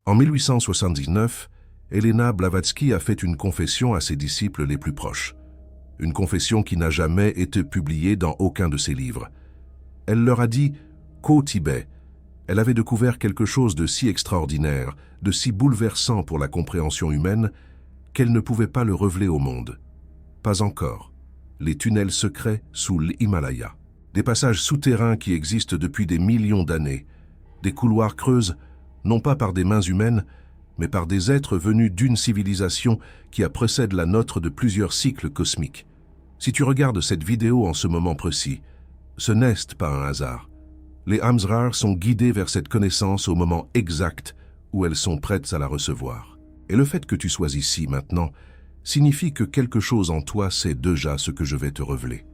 En 1879, Helena Blavatsky a fait une confession à ses disciples les plus proches. Une confession qui n'a jamais été publiée dans aucun de ses livres. Elle leur a dit qu'au Tibet, elle avait découvert quelque chose de si extraordinaire, de si bouleversant pour la compréhension humaine, qu'elle ne pouvait pas le révéler au monde. Pas encore. Les tunnels secrets sous l'Himalaya. Des passages souterrains qui existent depuis des millions d'années. Des couloirs creuses, non pas par des mains humaines, mais par des êtres venus d'une civilisation qui a précédé la nôtre de plusieurs cycles cosmiques. Si tu regardes cette vidéo en ce moment précis, ce n'est pas un hasard. Les âmes rares sont guidées vers cette connaissance au moment exact où elles sont prêtes à la recevoir. Et le fait que tu sois ici maintenant signifie que quelque chose en toi sait déjà ce que je vais te révéler.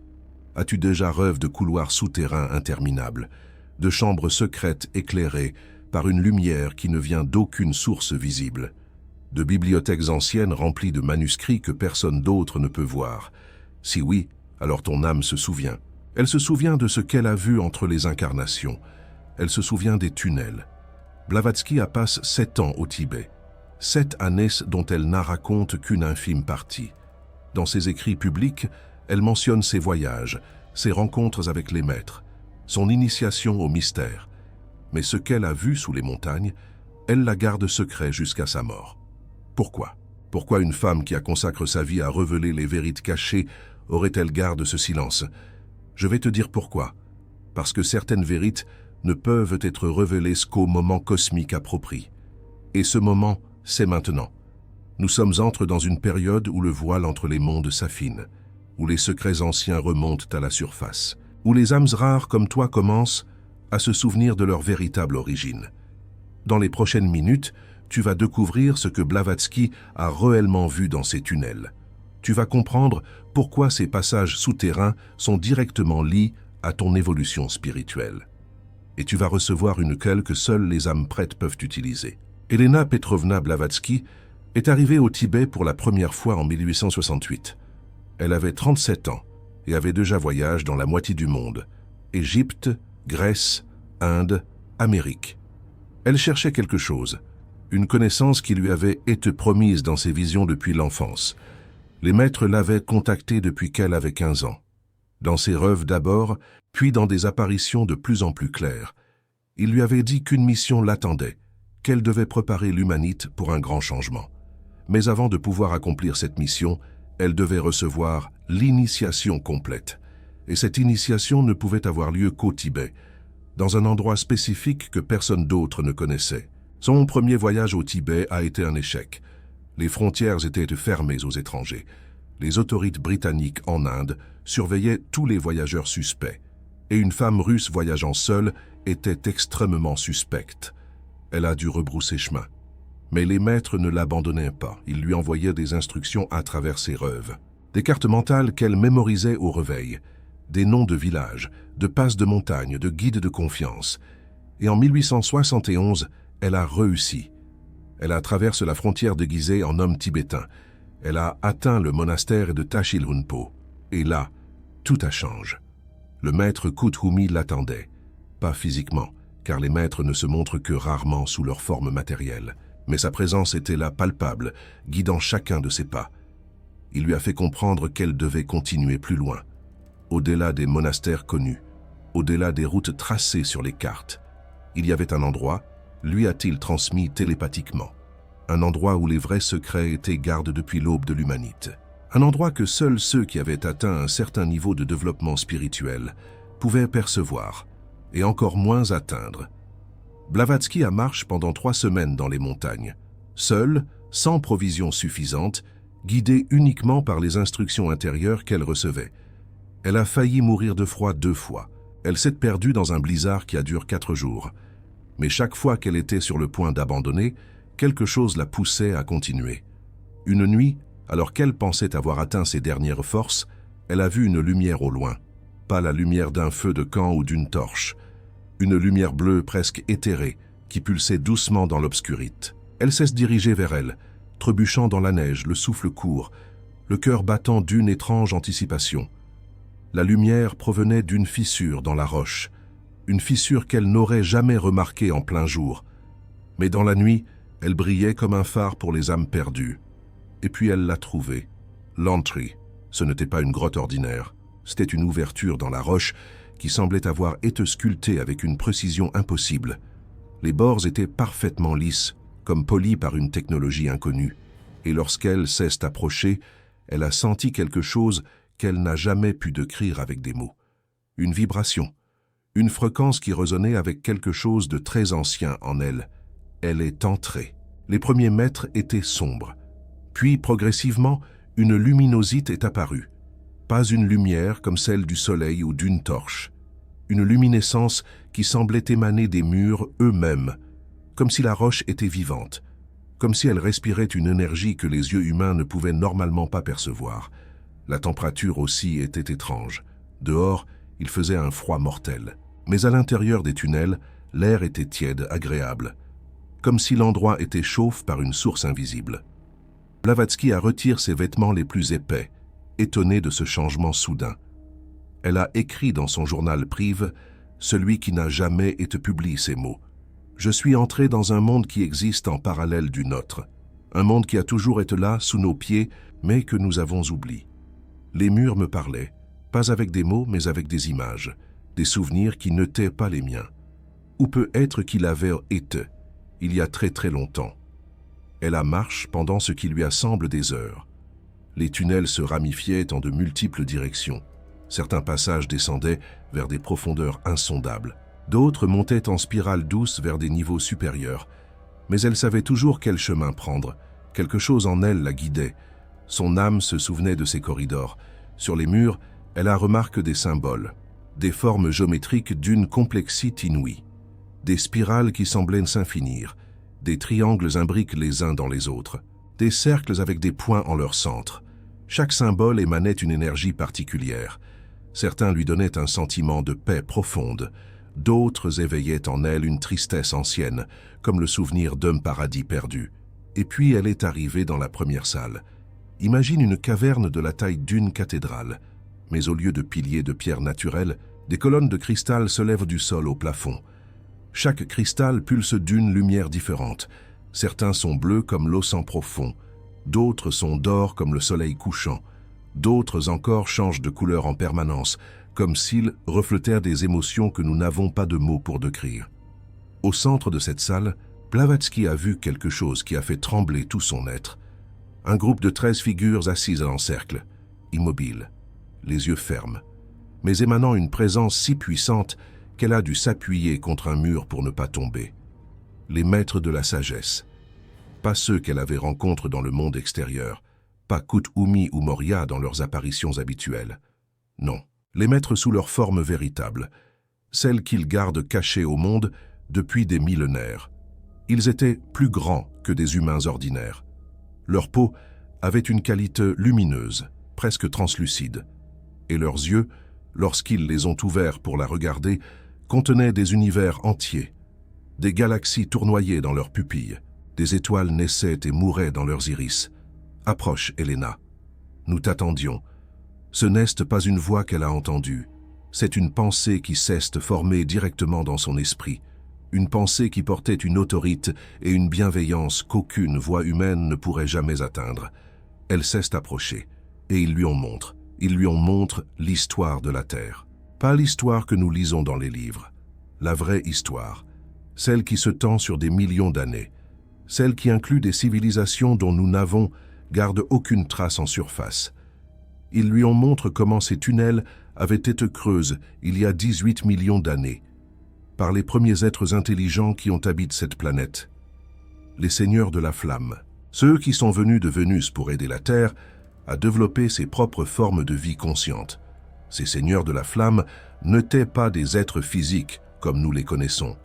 As-tu déjà rêvé de couloirs souterrains interminables, de chambres secrètes éclairées par une lumière qui ne vient d'aucune source visible, de bibliothèques anciennes remplies de manuscrits que personne d'autre ne peut voir? Si oui, alors ton âme se souvient. Elle se souvient de ce qu'elle a vu entre les incarnations. Elle se souvient des tunnels. Blavatsky a passé 7 ans au Tibet. 7 années dont elle n'a raconte qu'une infime partie. Dans ses écrits publics, elle mentionne ses voyages, ses rencontres avec les maîtres, son initiation au mystère. Mais ce qu'elle a vu sous les montagnes, elle la garde secret jusqu'à sa mort. Pourquoi? Pourquoi une femme qui a consacré sa vie à révéler les vérités cachées aurait-elle garde ce silence? Je vais te dire pourquoi. Parce que certaines vérités ne peuvent être révélées qu'au moment cosmique approprié. Et ce moment, c'est maintenant. Nous sommes entrés dans une période où le voile entre les mondes s'affine, où les secrets anciens remontent à la surface, où les âmes rares comme toi commencent à se souvenir de leur véritable origine. Dans les prochaines minutes, tu vas découvrir ce que Blavatsky a réellement vu dans ces tunnels. Tu vas comprendre pourquoi ces passages souterrains sont directement liés à ton évolution spirituelle. Et tu vas recevoir une clé que seules les âmes prêtes peuvent utiliser. Helena Petrovna Blavatsky est arrivée au Tibet pour la première fois en 1868. Elle avait 37 ans et avait déjà voyagé dans la moitié du monde, Égypte, Grèce, Inde, Amérique. Elle cherchait quelque chose, une connaissance qui lui avait été promise dans ses visions depuis l'enfance. Les maîtres l'avaient contactée depuis qu'elle avait 15 ans. Dans ses rêves d'abord, puis dans des apparitions de plus en plus claires. Il lui avait dit qu'une mission l'attendait, qu'elle devait préparer l'humanité pour un grand changement. Mais avant de pouvoir accomplir cette mission, elle devait recevoir l'initiation complète. Et cette initiation ne pouvait avoir lieu qu'au Tibet, dans un endroit spécifique que personne d'autre ne connaissait. Son premier voyage au Tibet a été un échec. Les frontières étaient fermées aux étrangers. Les autorités britanniques en Inde surveillaient tous les voyageurs suspects. Et une femme russe voyageant seule était extrêmement suspecte. Elle a dû rebrousser chemin. Mais les maîtres ne l'abandonnaient pas. Ils lui envoyaient des instructions à travers ses rêves. Des cartes mentales qu'elle mémorisait au réveil. Des noms de villages, de passes de montagne, de guides de confiance. Et en 1871, elle a réussi. Elle a traversé la frontière déguisée en homme tibétain. Elle a atteint le monastère de Tashilhunpo. Et là, tout a changé. Le maître Kuthumi l'attendait. Pas physiquement, car les maîtres ne se montrent que rarement sous leur forme matérielle. Mais sa présence était là palpable, guidant chacun de ses pas. Il lui a fait comprendre qu'elle devait continuer plus loin, au-delà des monastères connus, au-delà des routes tracées sur les cartes. Il y avait un endroit, lui a-t-il transmis télépathiquement. Un endroit où les vrais secrets étaient gardés depuis l'aube de l'humanité. Un endroit que seuls ceux qui avaient atteint un certain niveau de développement spirituel pouvaient percevoir, et encore moins atteindre. Blavatsky a marché pendant 3 semaines dans les montagnes, seule, sans provisions suffisantes, guidée uniquement par les instructions intérieures qu'elle recevait. Elle a failli mourir de froid 2 fois. Elle s'est perdue dans un blizzard qui a duré 4 jours. Mais chaque fois qu'elle était sur le point d'abandonner, quelque chose la poussait à continuer. Une nuit, alors qu'elle pensait avoir atteint ses dernières forces, elle a vu une lumière au loin. Pas la lumière d'un feu de camp ou d'une torche. Une lumière bleue presque éthérée qui pulsait doucement dans l'obscurité. Elle s'est dirigée vers elle, trébuchant dans la neige, le souffle court, le cœur battant d'une étrange anticipation. La lumière provenait d'une fissure dans la roche, une fissure qu'elle n'aurait jamais remarquée en plein jour. Mais dans la nuit, Elle brillait comme un phare pour les âmes perdues. Et puis elle l'a trouvée. L'entrée, ce n'était pas une grotte ordinaire. C'était une ouverture dans la roche qui semblait avoir été sculptée avec une précision impossible. Les bords étaient parfaitement lisses, comme polis par une technologie inconnue. Et lorsqu'elle s'est approchée, elle a senti quelque chose qu'elle n'a jamais pu décrire avec des mots. Une vibration, une fréquence qui résonnait avec quelque chose de très ancien en elle. Elle est entrée. Les premiers mètres étaient sombres. Puis, progressivement, une luminosité est apparue. Pas une lumière comme celle du soleil ou d'une torche. Une luminescence qui semblait émaner des murs eux-mêmes, comme si la roche était vivante, comme si elle respirait une énergie que les yeux humains ne pouvaient normalement pas percevoir. La température aussi était étrange. Dehors, il faisait un froid mortel. Mais à l'intérieur des tunnels, l'air était tiède, agréable, comme si l'endroit était chauffe par une source invisible. Blavatsky retire ses vêtements les plus épais, étonnée de ce changement soudain. Elle a écrit dans son journal privé, celui qui n'a jamais été publié, ces mots. « Je suis entré dans un monde qui existe en parallèle du nôtre, un monde qui a toujours été là, sous nos pieds, mais que nous avons oublié. Les murs me parlaient, pas avec des mots, mais avec des images, des souvenirs qui n'étaient pas les miens. Ou peut-être qu'il avait été, il y a très très longtemps. » Elle a marche pendant ce qui lui semble des heures. Les tunnels se ramifiaient en de multiples directions. Certains passages descendaient vers des profondeurs insondables. D'autres montaient en spirale douce vers des niveaux supérieurs. Mais elle savait toujours quel chemin prendre. Quelque chose en elle la guidait. Son âme se souvenait de ces corridors. Sur les murs, elle a remarqué des symboles, des formes géométriques d'une complexité inouïe, des spirales qui semblaient s'infinir, des triangles imbriqués les uns dans les autres, des cercles avec des points en leur centre. Chaque symbole émanait une énergie particulière. Certains lui donnaient un sentiment de paix profonde, d'autres éveillaient en elle une tristesse ancienne, comme le souvenir d'un paradis perdu. Et puis elle est arrivée dans la première salle. Imagine une caverne de la taille d'une cathédrale, mais au lieu de piliers de pierre naturelle, des colonnes de cristal se lèvent du sol au plafond. Chaque cristal pulse d'une lumière différente. Certains sont bleus comme l'océan profond, d'autres sont d'or comme le soleil couchant, d'autres encore changent de couleur en permanence, comme s'ils reflétèrent des émotions que nous n'avons pas de mots pour décrire. Au centre de cette salle, Blavatsky a vu quelque chose qui a fait trembler tout son être. Un groupe de 13 figures assises en cercle, immobiles, les yeux fermes, mais émanant une présence si puissante qu'elle a dû s'appuyer contre un mur pour ne pas tomber. Les maîtres de la sagesse. Pas ceux qu'elle avait rencontrés dans le monde extérieur, pas Kut-Umi ou Moria dans leurs apparitions habituelles. Non, les maîtres sous leur forme véritable, celles qu'ils gardent cachées au monde depuis des millénaires. Ils étaient plus grands que des humains ordinaires. Leur peau avait une qualité lumineuse, presque translucide, et leurs yeux, lorsqu'ils les ont ouverts pour la regarder, contenaient des univers entiers, des galaxies tournoyaient dans leurs pupilles, des étoiles naissaient et mouraient dans leurs iris. « Approche, Helena. Nous t'attendions. Ce n'est pas une voix qu'elle a entendue, c'est une pensée qui s'est formée directement dans son esprit, une pensée qui portait une autorité et une bienveillance qu'aucune voix humaine ne pourrait jamais atteindre. Elle s'est approchée, et ils lui en montrent l'histoire de la Terre. Pas l'histoire que nous lisons dans les livres, la vraie histoire, celle qui se tend sur des millions d'années, celle qui inclut des civilisations dont nous n'avons garde aucune trace en surface. Ils lui en montrent comment ces tunnels avaient été creuses il y a 18 millions d'années, par les premiers êtres intelligents qui ont habité cette planète, les seigneurs de la flamme, ceux qui sont venus de Vénus pour aider la Terre à développer ses propres formes de vie consciente. Ces seigneurs de la flamme n'étaient pas des êtres physiques comme nous les connaissons.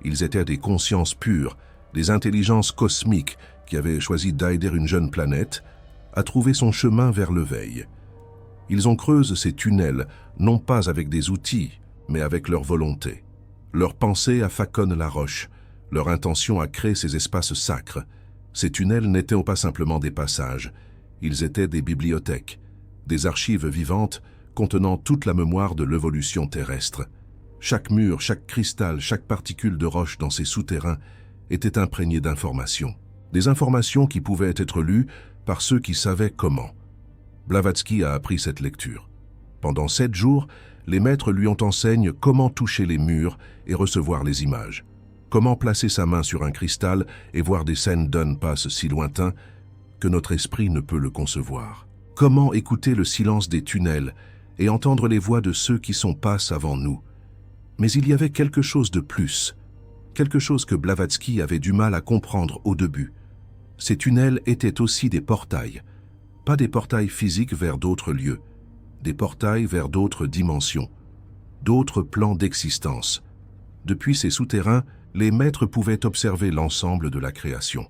Ils étaient des consciences pures, des intelligences cosmiques qui avaient choisi d'aider une jeune planète à trouver son chemin vers l'éveil. Ils ont creusé ces tunnels, non pas avec des outils, mais avec leur volonté. Leur pensée a façonné la roche, leur intention a créé ces espaces sacres. Ces tunnels n'étaient pas simplement des passages, ils étaient des bibliothèques, des archives vivantes contenant toute la mémoire de l'évolution terrestre. Chaque mur, chaque cristal, chaque particule de roche dans ces souterrains était imprégné d'informations. Des informations qui pouvaient être lues par ceux qui savaient comment. Blavatsky a appris cette lecture. Pendant 7 jours, les maîtres lui ont enseigné comment toucher les murs et recevoir les images. Comment placer sa main sur un cristal et voir des scènes d'un passé si lointain que notre esprit ne peut le concevoir. Comment écouter le silence des tunnels et entendre les voix de ceux qui sont passés avant nous. Mais il y avait quelque chose de plus, quelque chose que Blavatsky avait du mal à comprendre au début. Ces tunnels étaient aussi des portails, pas des portails physiques vers d'autres lieux, des portails vers d'autres dimensions, d'autres plans d'existence. Depuis ces souterrains, les maîtres pouvaient observer l'ensemble de la création.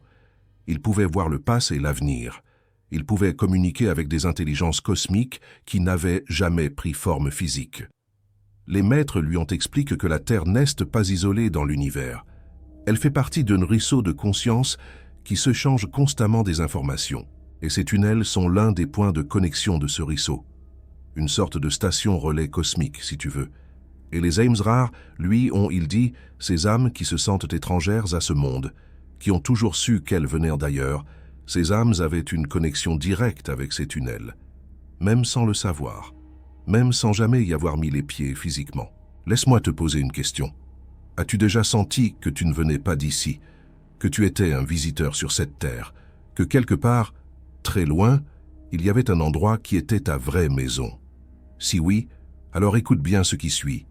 Ils pouvaient voir le passé et l'avenir. Ils pouvaient communiquer avec des intelligences cosmiques qui n'avaient jamais pris forme physique. Les maîtres lui ont expliqué que la Terre n'est pas isolée dans l'univers. Elle fait partie d'un ruisseau de conscience qui se change constamment des informations. Et ces tunnels sont l'un des points de connexion de ce ruisseau. Une sorte de station relais cosmique, si tu veux. Et les Heimsrar, lui, ont, il dit, ces âmes qui se sentent étrangères à ce monde, qui ont toujours su qu'elles venaient d'ailleurs. Ces âmes avaient une connexion directe avec ces tunnels, même sans le savoir, même sans jamais y avoir mis les pieds physiquement. Laisse-moi te poser une question. As-tu déjà senti que tu ne venais pas d'ici, que tu étais un visiteur sur cette terre, que quelque part, très loin, il y avait un endroit qui était ta vraie maison? Si oui, alors écoute bien ce qui suit.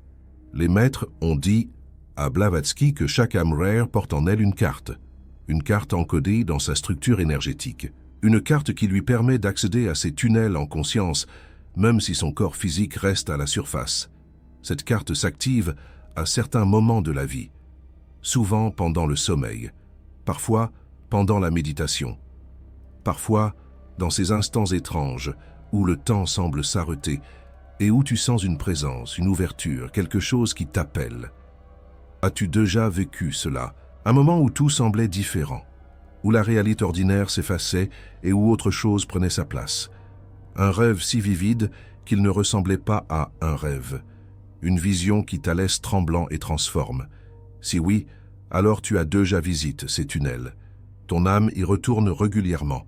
Les maîtres ont dit à Blavatsky que chaque âme rare porte en elle une carte encodée dans sa structure énergétique, une carte qui lui permet d'accéder à ces tunnels en conscience, même si son corps physique reste à la surface. Cette carte s'active à certains moments de la vie, souvent pendant le sommeil, parfois pendant la méditation, parfois dans ces instants étranges où le temps semble s'arrêter et où tu sens une présence, une ouverture, quelque chose qui t'appelle. As-tu déjà vécu cela? Un moment où tout semblait différent, où la réalité ordinaire s'effaçait et où autre chose prenait sa place. Un rêve si vivide qu'il ne ressemblait pas à un rêve. Une vision qui t'a laisse tremblant et transforme. Si oui, alors tu as déjà visité ces tunnels. Ton âme y retourne régulièrement.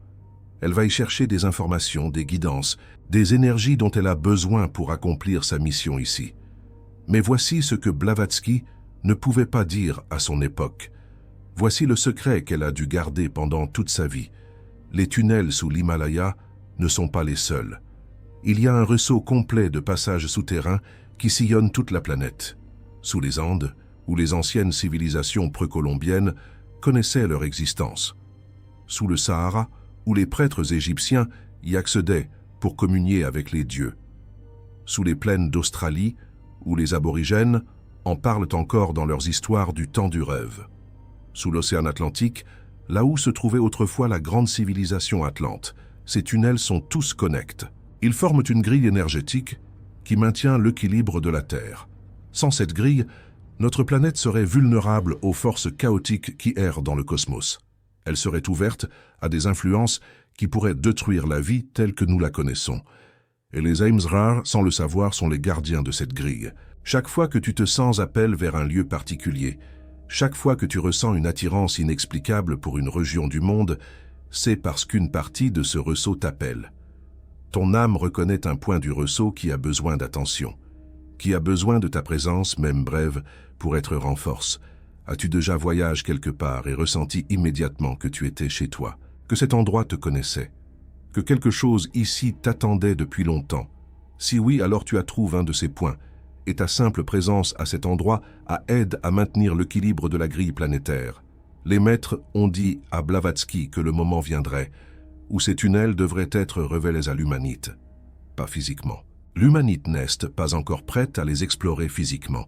Elle va y chercher des informations, des guidances, des énergies dont elle a besoin pour accomplir sa mission ici. Mais voici ce que Blavatsky ne pouvait pas dire à son époque. Voici le secret qu'elle a dû garder pendant toute sa vie. Les tunnels sous l'Himalaya ne sont pas les seuls. Il y a un réseau complet de passages souterrains qui sillonnent toute la planète. Sous les Andes, où les anciennes civilisations précolombiennes connaissaient leur existence. Sous le Sahara, où les prêtres égyptiens y accédaient pour communier avec les dieux. Sous les plaines d'Australie, où les aborigènes en parlent encore dans leurs histoires du temps du rêve. Sous l'océan Atlantique, là où se trouvait autrefois la grande civilisation atlante, ces tunnels sont tous connectés. Ils forment une grille énergétique qui maintient l'équilibre de la Terre. Sans cette grille, notre planète serait vulnérable aux forces chaotiques qui errent dans le cosmos. Elle serait ouverte à des influences qui pourraient détruire la vie telle que nous la connaissons. Et les Heimsrar, sans le savoir, sont les gardiens de cette grille. Chaque fois que tu te sens appel vers un lieu particulier, chaque fois que tu ressens une attirance inexplicable pour une région du monde, c'est parce qu'une partie de ce réseau t'appelle. Ton âme reconnaît un point du réseau qui a besoin d'attention, qui a besoin de ta présence, même brève, pour être renforcée. As-tu déjà voyagé quelque part et ressenti immédiatement que tu étais chez toi, que cet endroit te connaissait, que quelque chose ici t'attendait depuis longtemps? Si oui, alors tu as trouvé un de ces points, et ta simple présence à cet endroit aide à maintenir l'équilibre de la grille planétaire. Les maîtres ont dit à Blavatsky que le moment viendrait où ces tunnels devraient être révélés à l'humanité, pas physiquement. L'humanité n'est pas encore prête à les explorer physiquement.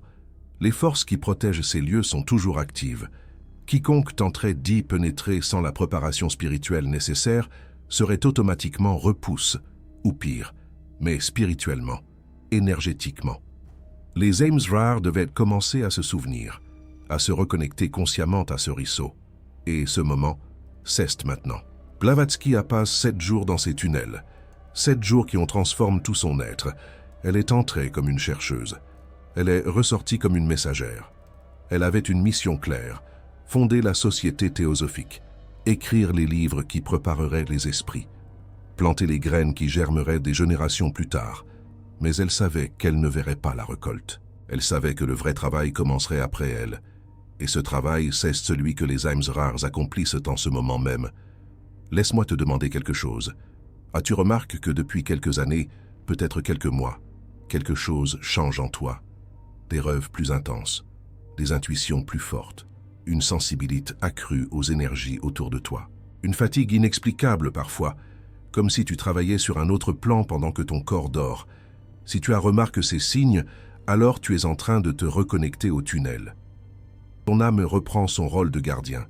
Les forces qui protègent ces lieux sont toujours actives. Quiconque tenterait d'y pénétrer sans la préparation spirituelle nécessaire serait automatiquement repoussé, ou pire, mais spirituellement, énergétiquement. Les Heimsrar devaient commencer à se souvenir, à se reconnecter consciemment à ce ruisseau. Et ce moment cesse maintenant. Blavatsky a passé 7 jours dans ces tunnels, 7 jours qui ont transformé tout son être. Elle est entrée comme une chercheuse. Elle est ressortie comme une messagère. Elle avait une mission claire, fonder la société théosophique, écrire les livres qui prépareraient les esprits, planter les graines qui germeraient des générations plus tard. Mais elle savait qu'elle ne verrait pas la récolte. Elle savait que le vrai travail commencerait après elle. Et ce travail, c'est celui que les âmes rares accomplissent en ce moment même. Laisse-moi te demander quelque chose. As-tu remarqué que depuis quelques années, peut-être quelques mois, quelque chose change en toi? Des rêves plus intenses, des intuitions plus fortes, une sensibilité accrue aux énergies autour de toi. Une fatigue inexplicable parfois, comme si tu travaillais sur un autre plan pendant que ton corps dort. Si tu as remarqué ces signes, alors tu es en train de te reconnecter au tunnel. Ton âme reprend son rôle de gardien.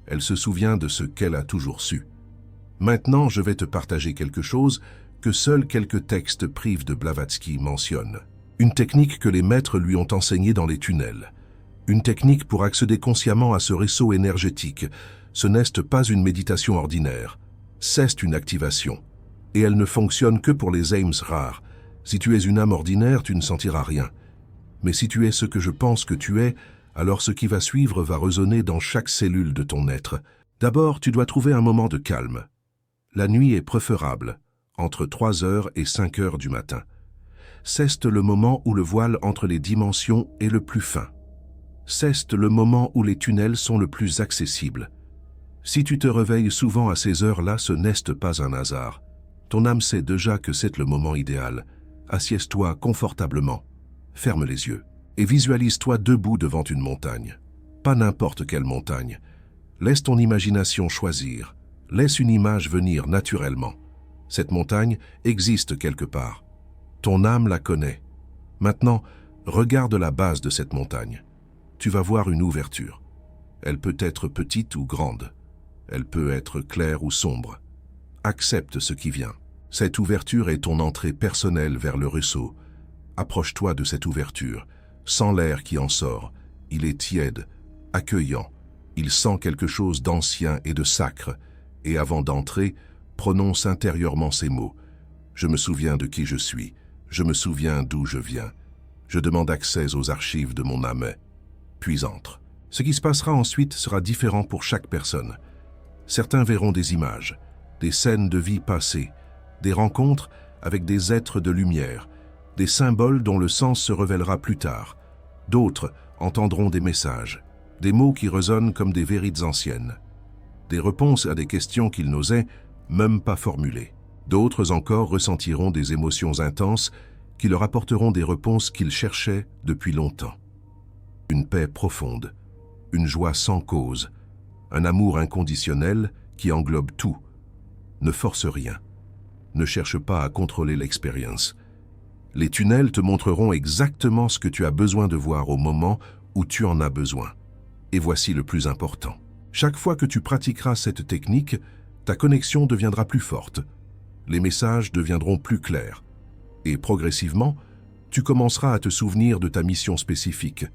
Elle se souvient de ce qu'elle a toujours su. Maintenant, je vais te partager quelque chose que seuls quelques textes privés de Blavatsky mentionnent. Une technique que les maîtres lui ont enseignée dans les tunnels. Une technique pour accéder consciemment à ce réseau énergétique. Ce n'est pas une méditation ordinaire. C'est une activation. Et elle ne fonctionne que pour les âmes rares. Si tu es une âme ordinaire, tu ne sentiras rien. Mais si tu es ce que je pense que tu es, alors ce qui va suivre va résonner dans chaque cellule de ton être. D'abord, tu dois trouver un moment de calme. La nuit est préférable, entre 3 heures et 5 heures du matin. C'est le moment où le voile entre les dimensions est le plus fin. C'est le moment où les tunnels sont le plus accessibles. Si tu te réveilles souvent à ces heures-là, ce n'est pas un hasard. Ton âme sait déjà que c'est le moment idéal. Assieds-toi confortablement. Ferme les yeux et visualise-toi debout devant une montagne. Pas n'importe quelle montagne. Laisse ton imagination choisir. Laisse une image venir naturellement. Cette montagne existe quelque part. Ton âme la connaît. Maintenant, regarde la base de cette montagne. Tu vas voir une ouverture. Elle peut être petite ou grande. Elle peut être claire ou sombre. Accepte ce qui vient. Cette ouverture est ton entrée personnelle vers le réseau. Approche-toi de cette ouverture. Sens l'air qui en sort. Il est tiède, accueillant. Il sent quelque chose d'ancien et de sacre. Et avant d'entrer, prononce intérieurement ces mots. Je me souviens de qui je suis. Je me souviens d'où je viens. Je demande accès aux archives de mon âme. Puis entre. Ce qui se passera ensuite sera différent pour chaque personne. Certains verront des images, des scènes de vie passée, des rencontres avec des êtres de lumière, des symboles dont le sens se révélera plus tard. D'autres entendront des messages, des mots qui résonnent comme des vérités anciennes, des réponses à des questions qu'ils n'osaient même pas formuler. D'autres encore ressentiront des émotions intenses qui leur apporteront des réponses qu'ils cherchaient depuis longtemps. Une paix profonde, une joie sans cause, un amour inconditionnel qui englobe tout. Ne force rien. Ne cherche pas à contrôler l'expérience. Les tunnels te montreront exactement ce que tu as besoin de voir au moment où tu en as besoin. Et voici le plus important. Chaque fois que tu pratiqueras cette technique, ta connexion deviendra plus forte. Les messages deviendront plus clairs. Et progressivement, tu commenceras à te souvenir de ta mission spécifique.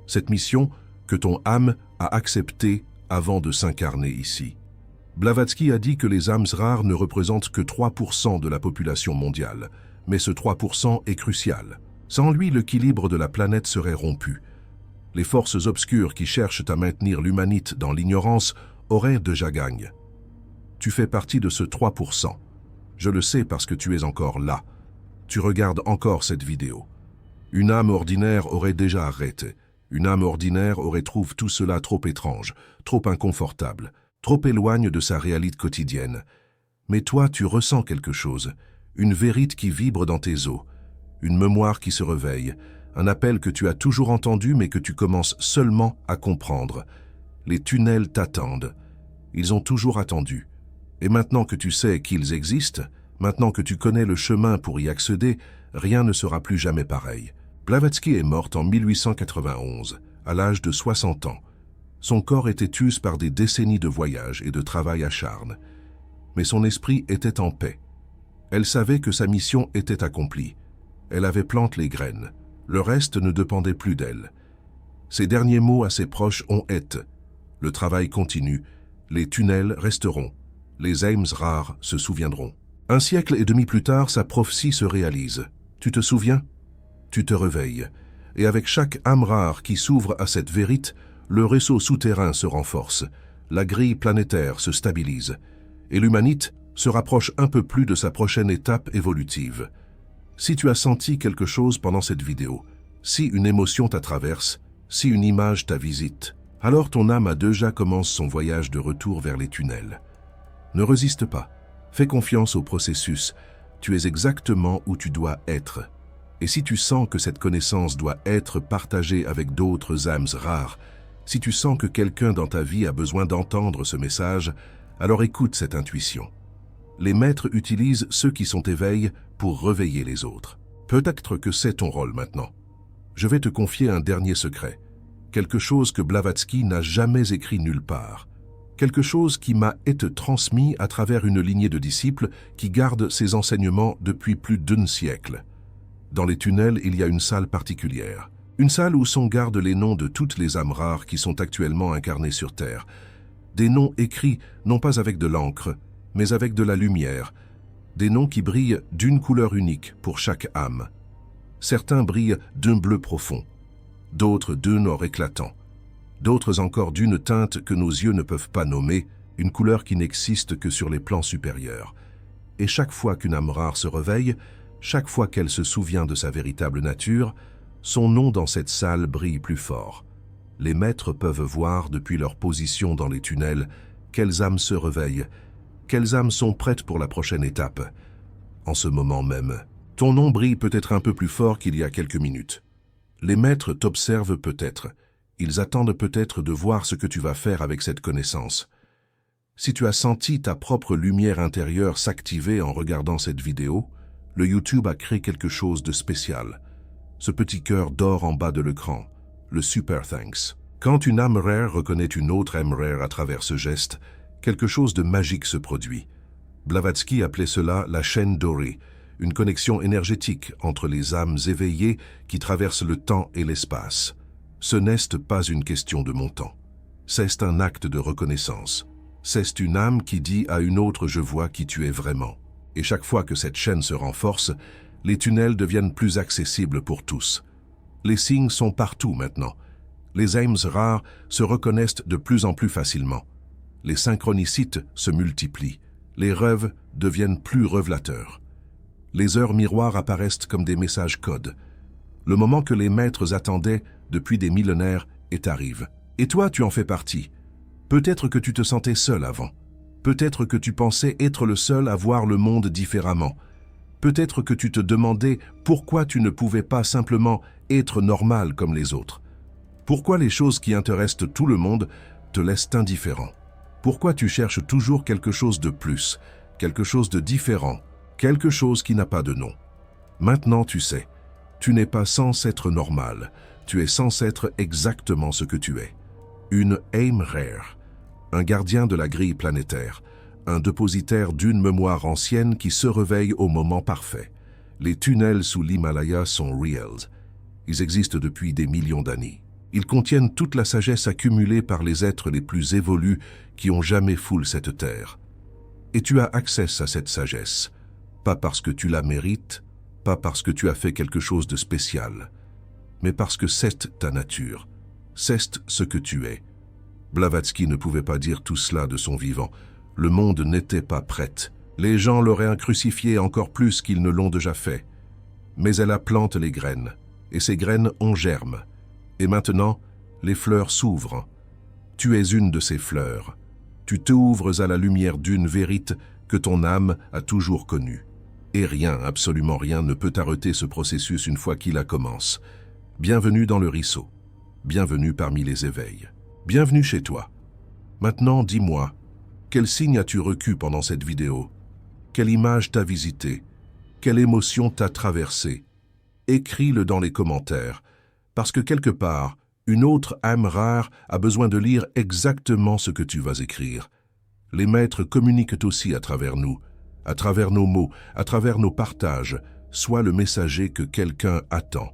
Cette mission que ton âme a acceptée avant de s'incarner ici. Blavatsky a dit que les âmes rares ne représentent que 3% de la population mondiale, mais ce 3% est crucial. Sans lui, l'équilibre de la planète serait rompu. Les forces obscures qui cherchent à maintenir l'humanité dans l'ignorance auraient déjà gagné. Tu fais partie de ce 3%. Je le sais parce que tu es encore là. Tu regardes encore cette vidéo. Une âme ordinaire aurait déjà arrêté. Une âme ordinaire aurait trouvé tout cela trop étrange, trop inconfortable, trop éloigne de sa réalité quotidienne. Mais toi, tu ressens quelque chose, une vérité qui vibre dans tes os, une mémoire qui se réveille, un appel que tu as toujours entendu mais que tu commences seulement à comprendre. Les tunnels t'attendent. Ils ont toujours attendu. Et maintenant que tu sais qu'ils existent, maintenant que tu connais le chemin pour y accéder, rien ne sera plus jamais pareil. Blavatsky est mort en 1891, à l'âge de 60 ans. Son corps était usé par des décennies de voyages et de travail acharné. Mais son esprit était en paix. Elle savait que sa mission était accomplie. Elle avait planté les graines. Le reste ne dépendait plus d'elle. Ses derniers mots à ses proches ont été « Le travail continue, les tunnels resteront, les âmes rares se souviendront ». 1 siècle et demi plus tard, sa prophétie se réalise. Tu te souviens? Tu te réveilles. Et avec chaque âme rare qui s'ouvre à cette vérité, le réseau souterrain se renforce. la grille planétaire se stabilise et l'humanité se rapproche un peu plus de sa prochaine étape évolutive. Si tu as senti quelque chose pendant cette vidéo, si une émotion t'a traverse, si une image t'a visite, alors ton âme a déjà commencé son voyage de retour vers les tunnels. Ne résiste pas, fais confiance au processus, tu es exactement où tu dois être. Et si tu sens que cette connaissance doit être partagée avec d'autres âmes rares, si tu sens que quelqu'un dans ta vie a besoin d'entendre ce message, alors écoute cette intuition. Les maîtres utilisent ceux qui sont éveillés pour réveiller les autres. Peut-être que c'est ton rôle maintenant. Je vais te confier un dernier secret. Quelque chose que Blavatsky n'a jamais écrit nulle part. Quelque chose qui m'a été transmis à travers une lignée de disciples qui gardent ses enseignements depuis plus d'un siècle. Dans les tunnels, il y a une salle particulière. Une salle où sont gardés les noms de toutes les âmes rares qui sont actuellement incarnées sur Terre. Des noms écrits non pas avec de l'encre, mais avec de la lumière. Des noms qui brillent d'une couleur unique pour chaque âme. Certains brillent d'un bleu profond, d'autres d'un or éclatant, d'autres encore d'une teinte que nos yeux ne peuvent pas nommer, une couleur qui n'existe que sur les plans supérieurs. Et chaque fois qu'une âme rare se réveille, chaque fois qu'elle se souvient de sa véritable nature, son nom dans cette salle brille plus fort. Les maîtres peuvent voir depuis leur position dans les tunnels quelles âmes se réveillent, quelles âmes sont prêtes pour la prochaine étape. En ce moment même, ton nom brille peut-être un peu plus fort qu'il y a quelques minutes. Les maîtres t'observent peut-être. Ils attendent peut-être de voir ce que tu vas faire avec cette connaissance. Si tu as senti ta propre lumière intérieure s'activer en regardant cette vidéo, le YouTube a créé quelque chose de spécial. Ce petit cœur d'or en bas de l'écran, le Super Thanks. Quand une âme rare reconnaît une autre âme rare à travers ce geste, quelque chose de magique se produit. Blavatsky appelait cela la chaîne dorée, une connexion énergétique entre les âmes éveillées qui traversent le temps et l'espace. Ce n'est pas une question de montant. C'est un acte de reconnaissance. C'est une âme qui dit à une autre « je vois qui tu es vraiment ». Et chaque fois que cette chaîne se renforce, les tunnels deviennent plus accessibles pour tous. Les signes sont partout maintenant. Les âmes rares se reconnaissent de plus en plus facilement. Les synchronicités se multiplient. Les rêves deviennent plus révélateurs. Les heures miroirs apparaissent comme des messages codes. Le moment que les maîtres attendaient depuis des millénaires est arrivé. Et toi, tu en fais partie. Peut-être que tu te sentais seul avant. Peut-être que tu pensais être le seul à voir le monde différemment. Peut-être que tu te demandais pourquoi tu ne pouvais pas simplement être normal comme les autres. Pourquoi les choses qui intéressent tout le monde te laissent indifférent? Pourquoi tu cherches toujours quelque chose de plus, quelque chose de différent, quelque chose qui n'a pas de nom? Maintenant tu sais, tu n'es pas censé être normal, tu es censé être exactement ce que tu es. Une âme rare, un gardien de la grille planétaire, un dépositaire d'une mémoire ancienne qui se réveille au moment parfait. Les tunnels sous l'Himalaya sont réels. Ils existent depuis des millions d'années. Ils contiennent toute la sagesse accumulée par les êtres les plus évolus qui ont jamais foulé cette terre. Et tu as accès à cette sagesse, pas parce que tu la mérites, pas parce que tu as fait quelque chose de spécial, mais parce que c'est ta nature, c'est ce que tu es. Blavatsky ne pouvait pas dire tout cela de son vivant. Le monde n'était pas prêt. Les gens l'auraient crucifié encore plus qu'ils ne l'ont déjà fait. Mais elle a planté les graines, et ces graines ont germe. Et maintenant, les fleurs s'ouvrent. Tu es une de ces fleurs. Tu t'ouvres à la lumière d'une vérité que ton âme a toujours connue. Et rien, absolument rien, ne peut arrêter ce processus une fois qu'il a commencé. Bienvenue dans le ruisseau. Bienvenue parmi les éveils. Bienvenue chez toi. Maintenant, dis-moi, quel signe as-tu reçu pendant cette vidéo? Quelle image t'a visité? Quelle émotion t'a traversé? Écris-le dans les commentaires. Parce que quelque part, une autre âme rare a besoin de lire exactement ce que tu vas écrire. Les maîtres communiquent aussi à travers nous, à travers nos mots, à travers nos partages, sois le messager que quelqu'un attend.